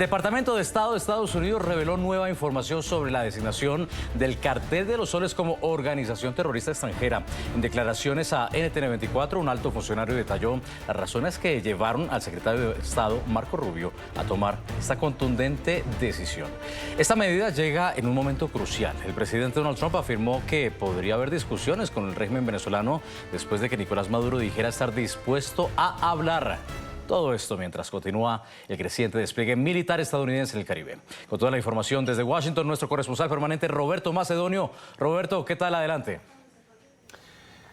El Departamento de Estado de Estados Unidos reveló nueva información sobre la designación del Cartel de los Soles como organización terrorista extranjera. En declaraciones a NTN24, un alto funcionario detalló las razones que llevaron al secretario de Estado, Marco Rubio, a tomar esta contundente decisión. Esta medida llega en un momento crucial. El presidente Donald Trump afirmó que podría haber discusiones con el régimen venezolano después de que Nicolás Maduro dijera estar dispuesto a hablar. Todo esto mientras continúa el creciente despliegue militar estadounidense en el Caribe. Con toda la información desde Washington, nuestro corresponsal permanente Roberto Macedonio. Roberto, ¿qué tal? Adelante.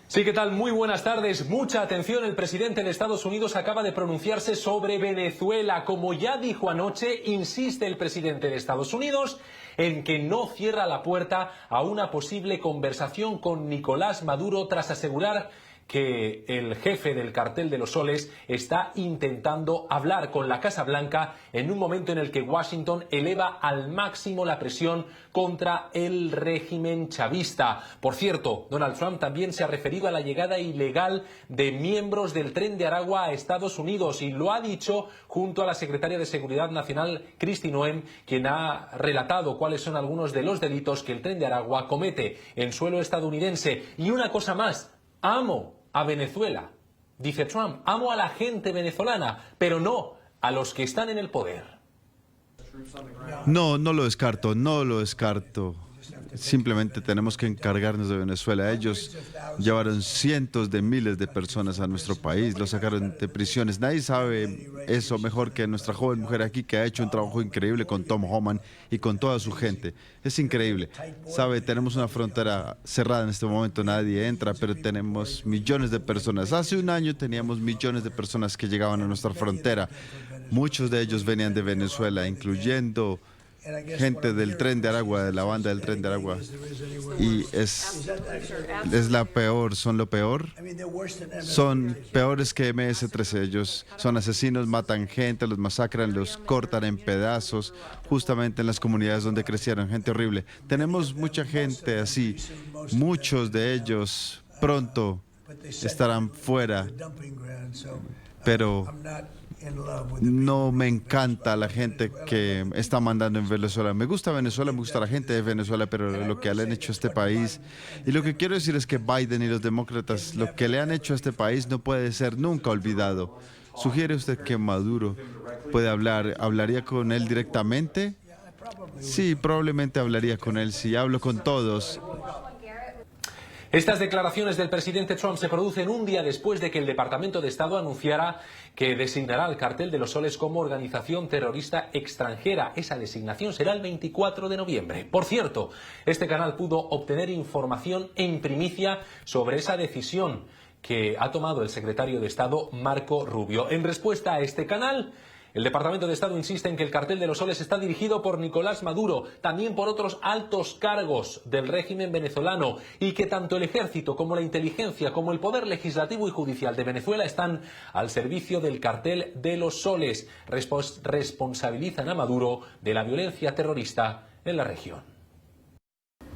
Sí, ¿qué tal? Muy buenas tardes. Mucha atención, el presidente de Estados Unidos acaba de pronunciarse sobre Venezuela. Como ya dijo anoche, insiste el presidente de Estados Unidos en que no cierra la puerta a una posible conversación con Nicolás Maduro tras asegurar que el jefe del Cartel de los Soles está intentando hablar con la Casa Blanca en un momento en el que Washington eleva al máximo la presión contra el régimen chavista. Por cierto, Donald Trump también se ha referido a la llegada ilegal de miembros del Tren de Aragua a Estados Unidos y lo ha dicho junto a la secretaria de Seguridad Nacional, Kristi Noem, quien ha relatado cuáles son algunos de los delitos que el Tren de Aragua comete en suelo estadounidense. Y una cosa más, amo a Venezuela, dice Trump, amo a la gente venezolana, pero no a los que están en el poder. No lo descarto, no lo descarto. Simplemente tenemos que encargarnos de Venezuela. Ellos llevaron cientos de miles de personas a nuestro país, los sacaron de prisiones. Nadie sabe eso mejor que nuestra joven mujer aquí, que ha hecho un trabajo increíble con Tom Homan y con toda su gente. Es increíble. Sabe, tenemos una frontera cerrada en este momento, nadie entra, pero tenemos millones de personas. Hace un año teníamos millones de personas que llegaban a nuestra frontera. Muchos de ellos venían de Venezuela, incluyendo gente del Tren de Aragua, de la banda del Tren de Aragua. Y es la peor, son lo peor. Son peores que MS-13. Ellos son asesinos, matan gente, los masacran, los cortan en pedazos, justamente en las comunidades donde crecieron. Gente horrible. Tenemos mucha gente así. Muchos de ellos pronto estarán fuera. Pero no me encanta la gente que está mandando en Venezuela. Me gusta Venezuela, me gusta la gente de Venezuela, pero lo que le han hecho a este país, y lo que quiero decir es que Biden y los demócratas, lo que le han hecho a este país no puede ser nunca olvidado. ¿Sugiere usted que Maduro puede hablar? ¿Hablaría con él directamente? Sí, probablemente hablaría con él. Sí, hablo con todos. Estas declaraciones del presidente Trump se producen un día después de que el Departamento de Estado anunciara que designará al Cartel de los Soles como organización terrorista extranjera. Esa designación será el 24 de noviembre. Por cierto, este canal pudo obtener información en primicia sobre esa decisión que ha tomado el secretario de Estado, Marco Rubio. En respuesta a este canal, el Departamento de Estado insiste en que el Cartel de los Soles está dirigido por Nicolás Maduro, también por otros altos cargos del régimen venezolano, y que tanto el ejército como la inteligencia como el poder legislativo y judicial de Venezuela están al servicio del Cartel de los Soles. Responsabilizan a Maduro de la violencia terrorista en la región.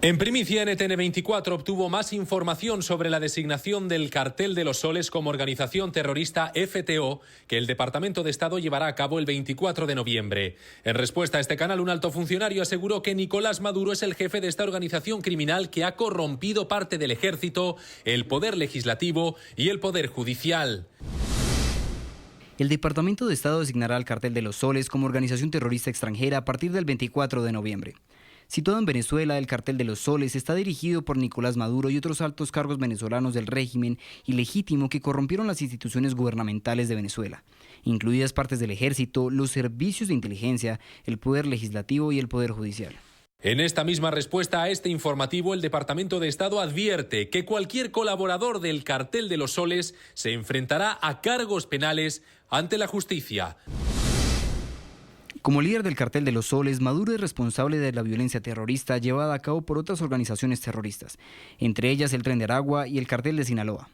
En primicia, NTN24 obtuvo más información sobre la designación del Cartel de los Soles como organización terrorista FTO que el Departamento de Estado llevará a cabo el 24 de noviembre. En respuesta a este canal, un alto funcionario aseguró que Nicolás Maduro es el jefe de esta organización criminal que ha corrompido parte del ejército, el poder legislativo y el poder judicial. El Departamento de Estado designará al Cartel de los Soles como organización terrorista extranjera a partir del 24 de noviembre. Situado en Venezuela, el Cartel de los Soles está dirigido por Nicolás Maduro y otros altos cargos venezolanos del régimen ilegítimo que corrompieron las instituciones gubernamentales de Venezuela, incluidas partes del ejército, los servicios de inteligencia, el poder legislativo y el poder judicial. En esta misma respuesta a este informativo, el Departamento de Estado advierte que cualquier colaborador del Cartel de los Soles se enfrentará a cargos penales ante la justicia. Como líder del Cartel de los Soles, Maduro es responsable de la violencia terrorista llevada a cabo por otras organizaciones terroristas, entre ellas el Tren de Aragua y el Cartel de Sinaloa.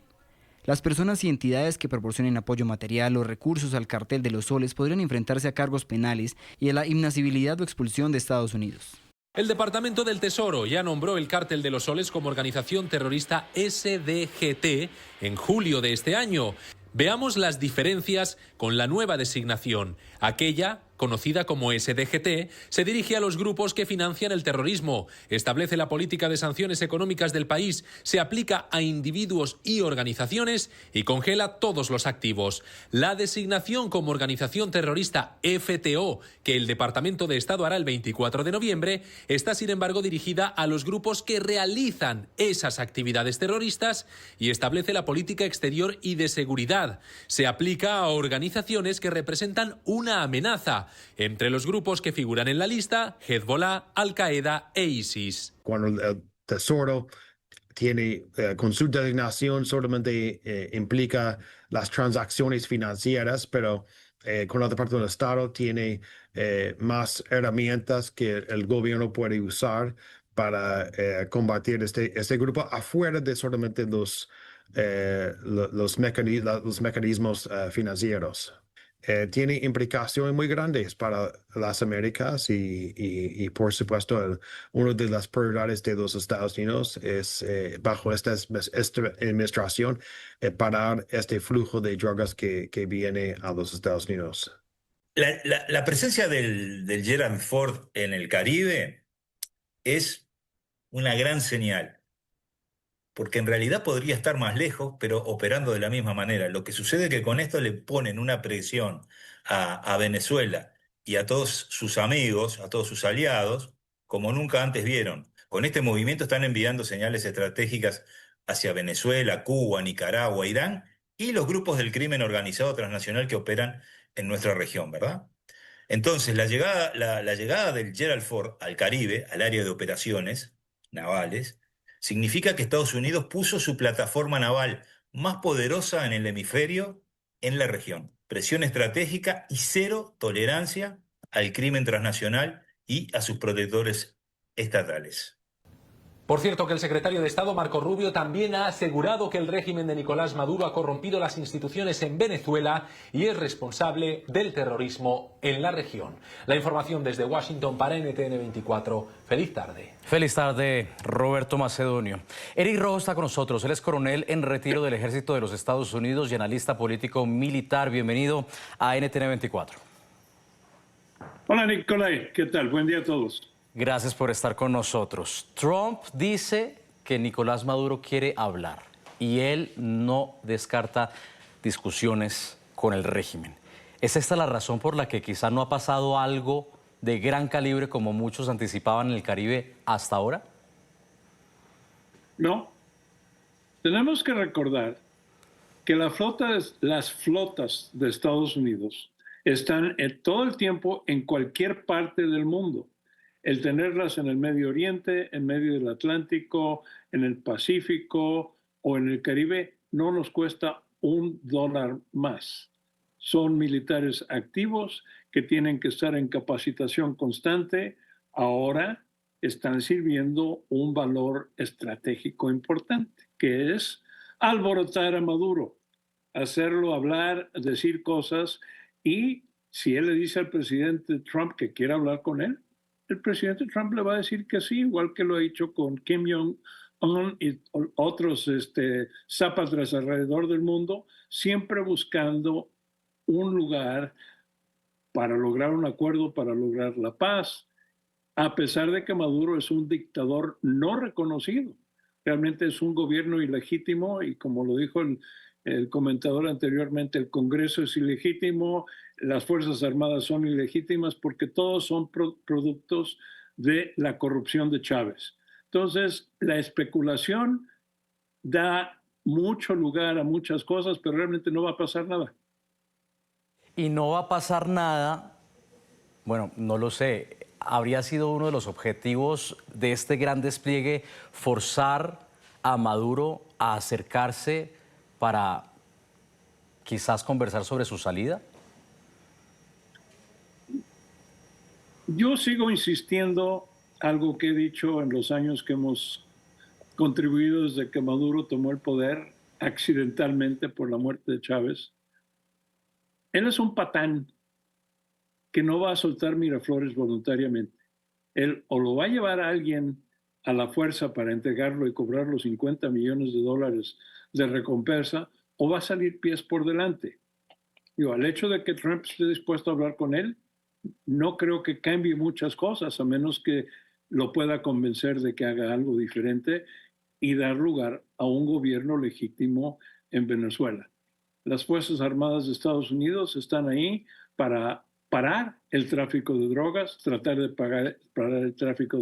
Las personas y entidades que proporcionen apoyo material o recursos al Cartel de los Soles podrían enfrentarse a cargos penales y a la inadmisibilidad o expulsión de Estados Unidos. El Departamento del Tesoro ya nombró el Cártel de los Soles como organización terrorista SDGT en julio de este año. Veamos las diferencias con la nueva designación. Aquella conocida como SDGT, se dirige a los grupos que financian el terrorismo, establece la política de sanciones económicas del país, se aplica a individuos y organizaciones y congela todos los activos. La designación como organización terrorista FTO, que el Departamento de Estado hará el 24 de noviembre, está sin embargo dirigida a los grupos que realizan esas actividades terroristas y establece la política exterior y de seguridad. Se aplica a organizaciones que representan una amenaza. Entre los grupos que figuran en la lista, Hezbollah, Al-Qaeda e ISIS. Cuando el Tesoro tiene con su designación solamente implica las transacciones financieras, pero con el Departamento de Estado tiene más herramientas que el gobierno puede usar para combatir este grupo afuera de solamente los mecanismos financieros. Tiene implicaciones muy grandes para las Américas y por supuesto, una de las prioridades de los Estados Unidos es, bajo esta administración, parar este flujo de drogas que viene a los Estados Unidos. La presencia del Gerald Ford en el Caribe es una gran señal, porque en realidad podría estar más lejos, pero operando de la misma manera. Lo que sucede es que con esto le ponen una presión a Venezuela y a todos sus amigos, a todos sus aliados, como nunca antes vieron. Con este movimiento están enviando señales estratégicas hacia Venezuela, Cuba, Nicaragua, Irán y los grupos del crimen organizado transnacional que operan en nuestra región, ¿verdad? Entonces, la llegada del Gerald Ford al Caribe, al área de operaciones navales, significa que Estados Unidos puso su plataforma naval más poderosa en el hemisferio en la región. Presión estratégica y cero tolerancia al crimen transnacional y a sus protectores estatales. Por cierto, que el secretario de Estado, Marco Rubio, también ha asegurado que el régimen de Nicolás Maduro ha corrompido las instituciones en Venezuela y es responsable del terrorismo en la región. La información desde Washington para NTN 24. Feliz tarde. Feliz tarde, Roberto Macedonio. Eric Rojo está con nosotros. Él es coronel en retiro del Ejército de los Estados Unidos y analista político militar. Bienvenido a NTN 24. Hola, Nicolai. ¿Qué tal? Buen día a todos. Gracias por estar con nosotros. Trump dice que Nicolás Maduro quiere hablar y él no descarta discusiones con el régimen. ¿Es esta la razón por la que quizá no ha pasado algo de gran calibre como muchos anticipaban en el Caribe hasta ahora? No. Tenemos que recordar que las flotas de Estados Unidos están todo el tiempo en cualquier parte del mundo. El tenerlas en el Medio Oriente, en medio del Atlántico, en el Pacífico o en el Caribe no nos cuesta $1 más. Son militares activos que tienen que estar en capacitación constante. Ahora están sirviendo un valor estratégico importante, que es alborotar a Maduro, hacerlo hablar, decir cosas, y si él le dice al presidente Trump que quiere hablar con él, el presidente Trump le va a decir que sí, igual que lo ha hecho con Kim Jong-un y otros zápatras alrededor del mundo, siempre buscando un lugar para lograr un acuerdo, para lograr la paz, a pesar de que Maduro es un dictador no reconocido. Realmente es un gobierno ilegítimo y, como lo dijo el comentador anteriormente, el Congreso es ilegítimo, las Fuerzas Armadas son ilegítimas porque todos son productos de la corrupción de Chávez. Entonces, la especulación da mucho lugar a muchas cosas, pero realmente no va a pasar nada. Y no va a pasar nada, bueno, no lo sé, habría sido uno de los objetivos de este gran despliegue forzar a Maduro a acercarse para quizás conversar sobre su salida. Yo sigo insistiendo algo que he dicho en los años que hemos contribuido desde que Maduro tomó el poder accidentalmente por la muerte de Chávez. Él es un patán que no va a soltar Miraflores voluntariamente. Él o lo va a llevar a alguien a la fuerza para entregarlo y cobrar los $50 millones de recompensa, o va a salir pies por delante. Al hecho de que Trump esté dispuesto a hablar con él, no creo que cambie muchas cosas, a menos que lo pueda convencer de que haga algo diferente y dar lugar a un gobierno legítimo en Venezuela. Las Fuerzas Armadas de Estados Unidos están ahí para parar el tráfico de drogas, tratar de parar el tráfico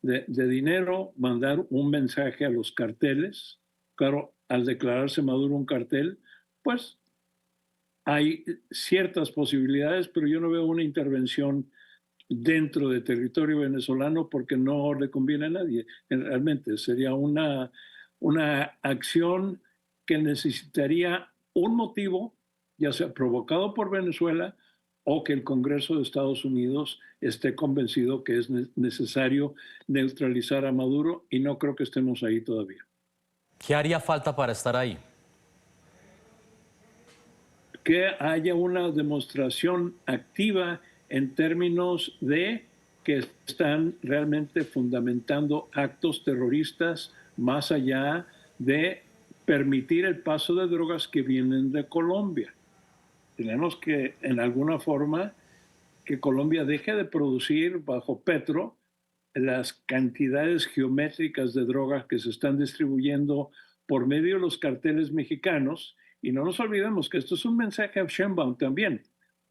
de dinero, mandar un mensaje a los carteles. Claro, al declararse Maduro un cartel, pues hay ciertas posibilidades, pero yo no veo una intervención dentro de territorio venezolano porque no le conviene a nadie. Realmente sería una acción que necesitaría un motivo, ya sea provocado por Venezuela o que el Congreso de Estados Unidos esté convencido que es necesario neutralizar a Maduro, y no creo que estemos ahí todavía. ¿Qué haría falta para estar ahí? Que haya una demostración activa en términos de que están realmente fundamentando actos terroristas más allá de permitir el paso de drogas que vienen de Colombia. Tenemos que, en alguna forma, que Colombia deje de producir bajo Petro las cantidades geométricas de drogas que se están distribuyendo por medio de los carteles mexicanos. Y no nos olvidemos que esto es un mensaje a Sheinbaum también,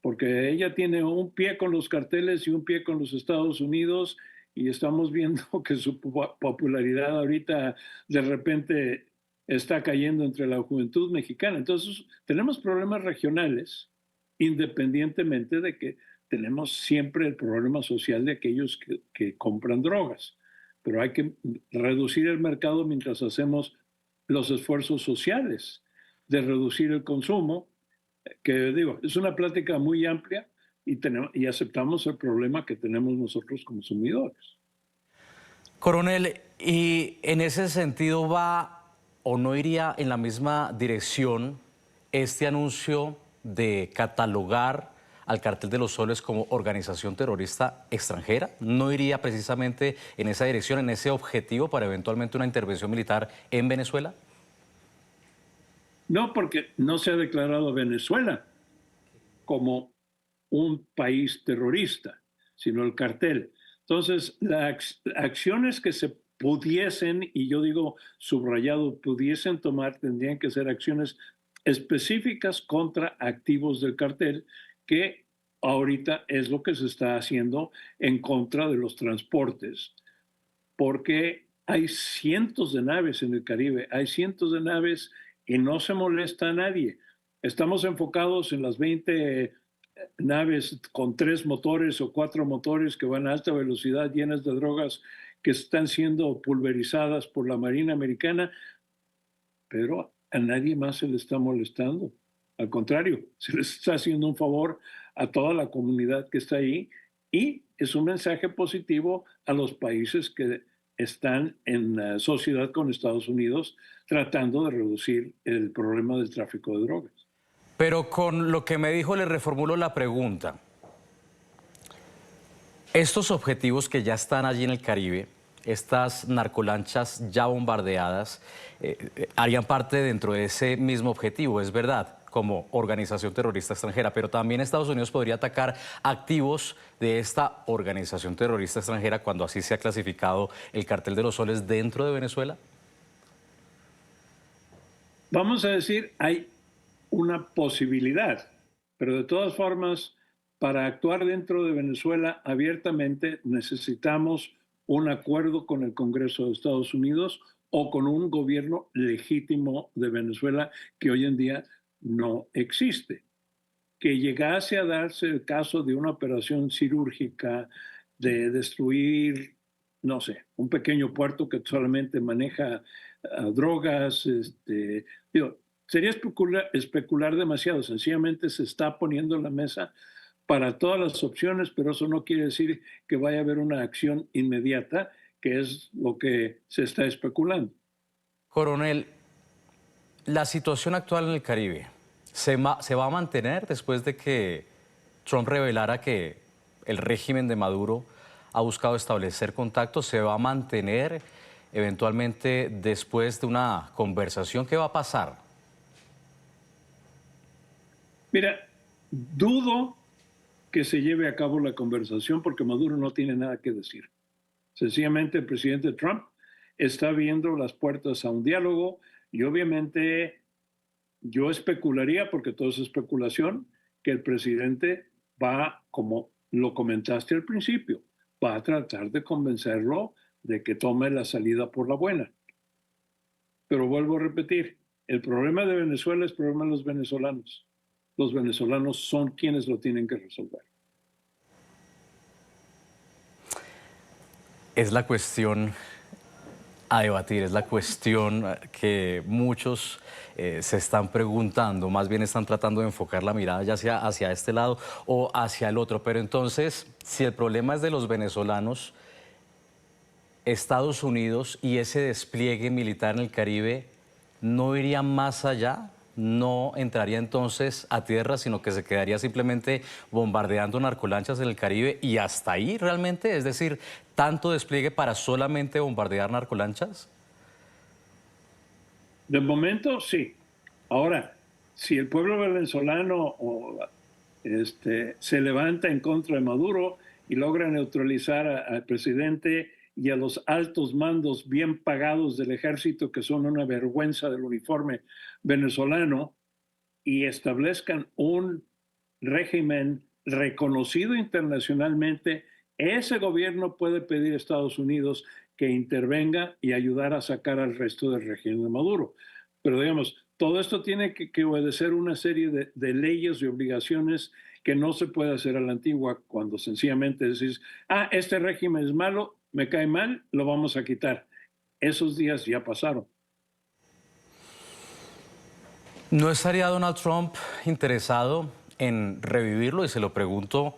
porque ella tiene un pie con los carteles y un pie con los Estados Unidos, y estamos viendo que su popularidad ahorita de repente está cayendo entre la juventud mexicana. Entonces, tenemos problemas regionales, independientemente de que tenemos siempre el problema social de aquellos que compran drogas. Pero hay que reducir el mercado mientras hacemos los esfuerzos sociales de reducir el consumo, que digo, es una plática muy amplia, y aceptamos el problema que tenemos nosotros como consumidores. Coronel, ¿y en ese sentido va o no iría en la misma dirección este anuncio de catalogar al Cartel de los Soles como organización terrorista extranjera? ¿No iría precisamente en esa dirección, en ese objetivo para eventualmente una intervención militar en Venezuela? No, porque no se ha declarado Venezuela como un país terrorista, sino el cartel. Entonces, las acciones que se pudiesen, y yo digo subrayado, pudiesen tomar, tendrían que ser acciones específicas contra activos del cartel, que ahorita es lo que se está haciendo en contra de los transportes, porque hay cientos de naves en el Caribe, hay cientos de naves y no se molesta a nadie. Estamos enfocados en las 20 naves con 3 motores o 4 motores que van a alta velocidad llenas de drogas que están siendo pulverizadas por la Marina Americana, pero a nadie más se le está molestando. Al contrario, se les está haciendo un favor a toda la comunidad que está ahí, y es un mensaje positivo a los países que están en sociedad con Estados Unidos tratando de reducir el problema del tráfico de drogas. Pero con lo que me dijo le reformulo la pregunta. Estos objetivos que ya están allí en el Caribe, estas narcolanchas ya bombardeadas, harían parte dentro de ese mismo objetivo, es verdad, como organización terrorista extranjera, pero también Estados Unidos podría atacar activos de esta organización terrorista extranjera cuando así sea clasificado el Cartel de los Soles dentro de Venezuela. Vamos a decir, hay una posibilidad, pero de todas formas, para actuar dentro de Venezuela abiertamente necesitamos un acuerdo con el Congreso de Estados Unidos o con un gobierno legítimo de Venezuela, que hoy en día no existe. Que llegase a darse el caso de una operación quirúrgica de destruir, no sé, un pequeño puerto que solamente maneja drogas, sería especular demasiado. Sencillamente se está poniendo en la mesa para todas las opciones, pero eso no quiere decir que vaya a haber una acción inmediata, que es lo que se está especulando. Coronel, la situación actual en el Caribe, ¿se va a mantener después de que Trump revelara que el régimen de Maduro ha buscado establecer contactos? ¿Se va a mantener eventualmente después de una conversación? ¿Qué va a pasar? Mira, dudo que se lleve a cabo la conversación porque Maduro no tiene nada que decir. Sencillamente el presidente Trump está abriendo las puertas a un diálogo y obviamente yo especularía, porque todo es especulación, que el presidente va, como lo comentaste al principio, va a tratar de convencerlo de que tome la salida por la buena. Pero vuelvo a repetir, el problema de Venezuela es el problema de los venezolanos. Los venezolanos son quienes lo tienen que resolver. Es la cuestión a debatir, es la cuestión que muchos se están preguntando, más bien están tratando de enfocar la mirada ya sea hacia este lado o hacia el otro. Pero entonces, si el problema es de los venezolanos, Estados Unidos y ese despliegue militar en el Caribe no iría más allá, no entraría entonces a tierra, sino que se quedaría simplemente bombardeando narcolanchas en el Caribe y hasta ahí realmente, es decir, tanto despliegue para solamente bombardear narcolanchas. De momento, sí. Ahora, si el pueblo venezolano se levanta en contra de Maduro y logra neutralizar al presidente y a los altos mandos bien pagados del ejército, que son una vergüenza del uniforme venezolano, y establezcan un régimen reconocido internacionalmente, ese gobierno puede pedir a Estados Unidos que intervenga y ayudar a sacar al resto del régimen de Maduro. Pero digamos, todo esto tiene que obedecer una serie de leyes y obligaciones que no se puede hacer a la antigua, cuando sencillamente decís, este régimen es malo, me cae mal, lo vamos a quitar. Esos días ya pasaron. ¿No estaría Donald Trump interesado en revivirlo? Y se lo pregunto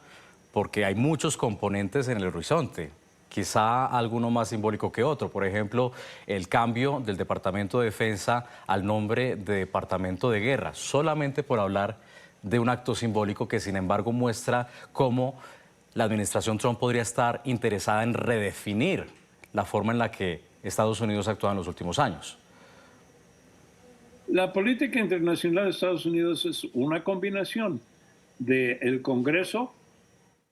porque hay muchos componentes en el horizonte, quizá alguno más simbólico que otro. Por ejemplo, el cambio del Departamento de Defensa al nombre de Departamento de Guerra, solamente por hablar de un acto simbólico que sin embargo muestra cómo la administración Trump podría estar interesada en redefinir la forma en la que Estados Unidos ha actuado en los últimos años. La política internacional de Estados Unidos es una combinación del Congreso,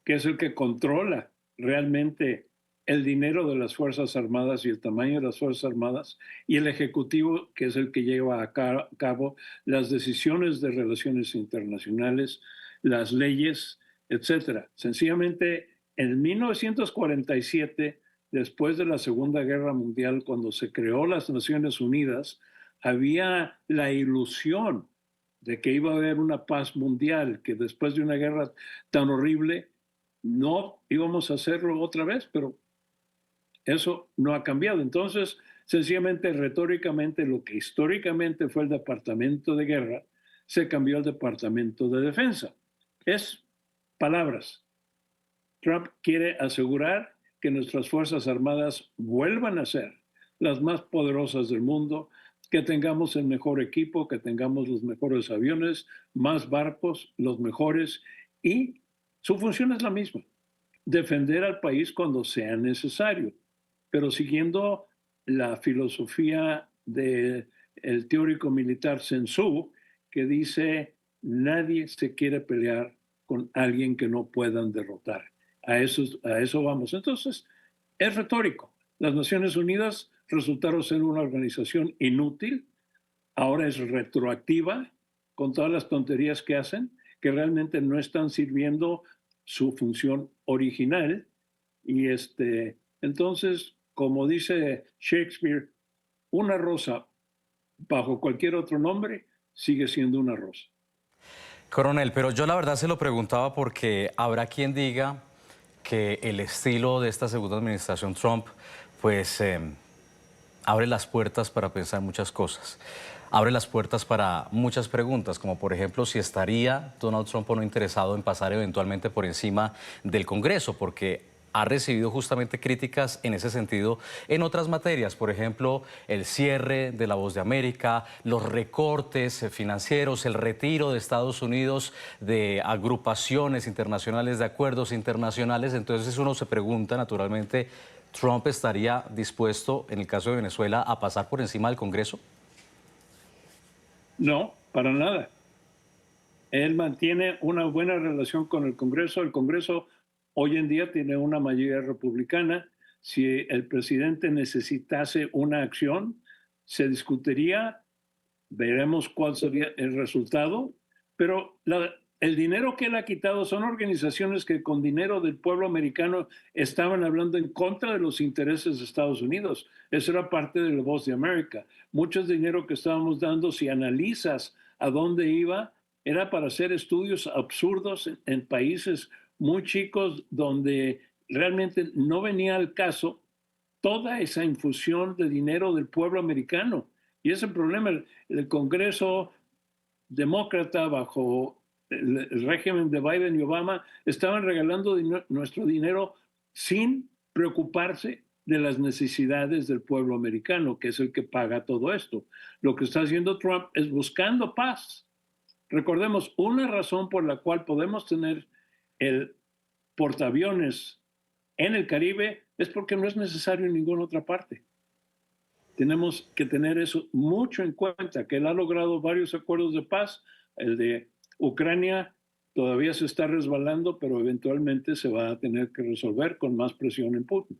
que es el que controla realmente el dinero de las Fuerzas Armadas y el tamaño de las Fuerzas Armadas, y el Ejecutivo, que es el que lleva a cabo las decisiones de relaciones internacionales, las leyes, etcétera. Sencillamente, en 1947, después de la Segunda Guerra Mundial, cuando se creó las Naciones Unidas, había la ilusión de que iba a haber una paz mundial, que después de una guerra tan horrible no íbamos a hacerlo otra vez, pero eso no ha cambiado. Entonces, sencillamente, retóricamente, lo que históricamente fue el Departamento de Guerra se cambió al Departamento de Defensa. Es palabras. Trump quiere asegurar que nuestras Fuerzas Armadas vuelvan a ser las más poderosas del mundo, que tengamos el mejor equipo, que tengamos los mejores aviones, más barcos, los mejores, y su función es la misma, defender al país cuando sea necesario, pero siguiendo la filosofía del teórico militar Sun Tzu, que dice, nadie se quiere pelear con alguien que no puedan derrotar. A eso vamos. Entonces, es retórico. Las Naciones Unidas resultaron ser una organización inútil, ahora es retroactiva, con todas las tonterías que hacen, que realmente no están sirviendo su función original. Y entonces, como dice Shakespeare, una rosa bajo cualquier otro nombre sigue siendo una rosa. Coronel, pero yo la verdad se lo preguntaba porque habrá quien diga que el estilo de esta segunda administración Trump, pues abre las puertas para pensar muchas cosas. Abre las puertas para muchas preguntas, como por ejemplo si estaría Donald Trump o no interesado en pasar eventualmente por encima del Congreso, porque ha recibido justamente críticas en ese sentido en otras materias, por ejemplo, el cierre de La Voz de América, los recortes financieros, el retiro de Estados Unidos de agrupaciones internacionales, de acuerdos internacionales. Entonces uno se pregunta, naturalmente, ¿Trump estaría dispuesto, en el caso de Venezuela, a pasar por encima del Congreso? No, para nada. Él mantiene una buena relación con el Congreso. El Congreso hoy en día tiene una mayoría republicana. Si el presidente necesitase una acción, se discutiría, veremos cuál sería el resultado, pero el dinero que él ha quitado son organizaciones que con dinero del pueblo americano estaban hablando en contra de los intereses de Estados Unidos. Eso era parte de la Voz de América. Mucho dinero que estábamos dando, si analizas a dónde iba, era para hacer estudios absurdos en países muy chicos donde realmente no venía al caso toda esa infusión de dinero del pueblo americano. Y ese problema, el Congreso demócrata bajo el régimen de Biden y Obama estaban regalando nuestro dinero sin preocuparse de las necesidades del pueblo americano, que es el que paga todo esto. Lo que está haciendo Trump es buscando paz. Recordemos, una razón por la cual podemos tener el portaaviones en el Caribe es porque no es necesario en ninguna otra parte. Tenemos que tener eso mucho en cuenta, que él ha logrado varios acuerdos de paz. El de Ucrania todavía se está resbalando, pero eventualmente se va a tener que resolver con más presión en Putin.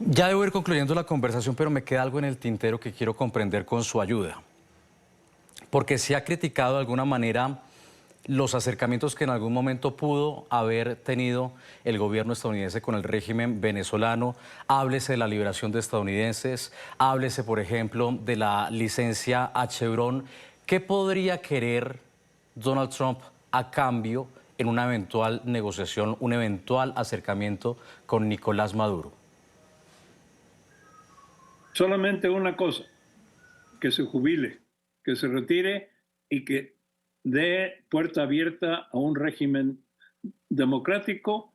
Ya debo ir concluyendo la conversación, pero me queda algo en el tintero que quiero comprender con su ayuda. Porque se ha criticado de alguna manera los acercamientos que en algún momento pudo haber tenido el gobierno estadounidense con el régimen venezolano. Háblese de la liberación de estadounidenses, háblese, por ejemplo, de la licencia a Chevron. ¿Qué podría querer Donald Trump a cambio en una eventual negociación, un eventual acercamiento con Nicolás Maduro? Solamente una cosa, que se jubile, que se retire y que dé puerta abierta a un régimen democrático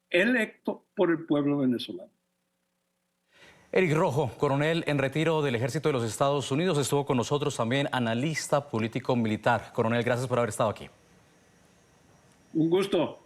electo por el pueblo venezolano. Eric Rojo, coronel en retiro del Ejército de los Estados Unidos, estuvo con nosotros también, analista político militar. Coronel, gracias por haber estado aquí. Un gusto.